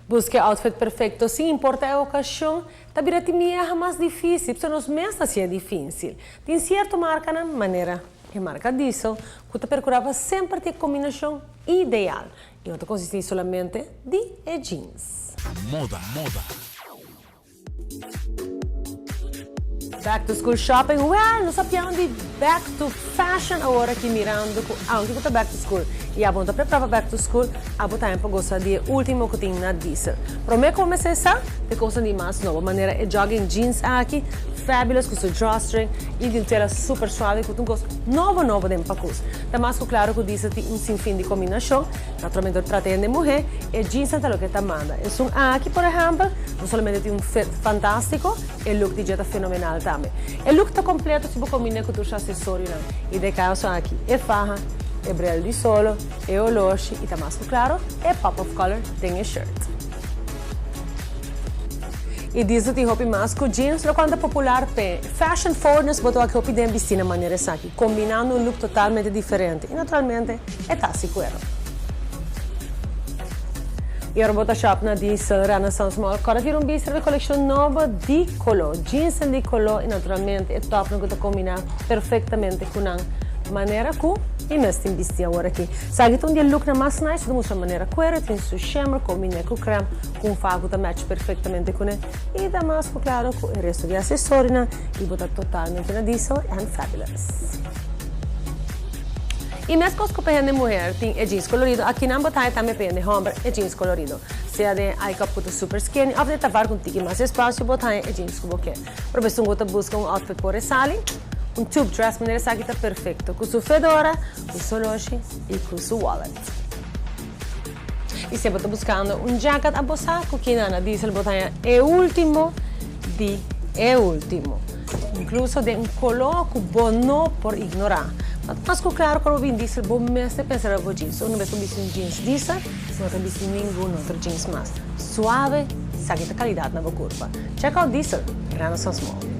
Busque outfit perfeito, sem importar a ocasião, também é mais difícil, porque nos meses assim é difícil. Tem certa marca na maneira que marca diesel, que te procurava sempre ter combinação ideal. E não consiste solamente de jeans. Moda. Back to school shopping, well, nós sabemos de back to fashion agora aqui mirando, anche que back to school. E a bonta preparava back to school, a botar tempo gosta de último que tem na diesel. Para mim comecei a ter coisa de mais nova, maneira é jogging jeans aqui, fabulous com seu drawstring e de tela super suave com um gosto novo de empacos. Tá mais claro que o diesel tem um sinfim de combinação, naturalmente eu tratei de mulher e jeans é o que tá manda. E são aqui, por exemplo, não somente tem um fit fantástico, e o look de jeta fenomenal também. O look está completo se você combina com os acessórios. E de caso aqui é farra, é brel de solo, é oloshi e tá mais claro, é pop of color, tem a shirt. E diz o roupa mais com jeans, lo quanto é popular pe fashion forwardness, botou aqui roupa de vestir na maneira aqui, combinando um look totalmente diferente. E naturalmente é tassi cuero. E a robota shop na diesel Renaissance Mall, agora tem uma coleção nova de color, jeans de color e naturalmente é top, não que combinar perfeitamente com a maneira que e nós temos vestir agora aqui. Sabe que um dia look na mais nice, temos a maneira cuero, tem seu shimmer, combina com creme, com um fago que match perfeitamente com ele e dá mais claro com o resto de acessórios e botar totalmente na diesel and fabulous. E mesmo coisas que pende mulher tem jeans colorido, aqui na botaia também pende homem jeans colorido. Seja de eye-cup com super skinny, ou de tavar com tique mais espaço, botaia jeans com boquê. Por isso, você busca outfit por ressalem, tube dress maneira essa aqui está perfeito, com sua fedora, com seu loshi e com seu wallet. E se você está buscando jacket a bossar, que na diesel botaia é o último. Incluso de color que não por ignorar. Mas claro, quando eu diesel, vou mesmo pensar em jeans. Eu não vejo jeans diesel, não vejo nenhum outro jeans mais. Suave, sabe a qualidade na curva. Check out diesel, Renaissance Mall.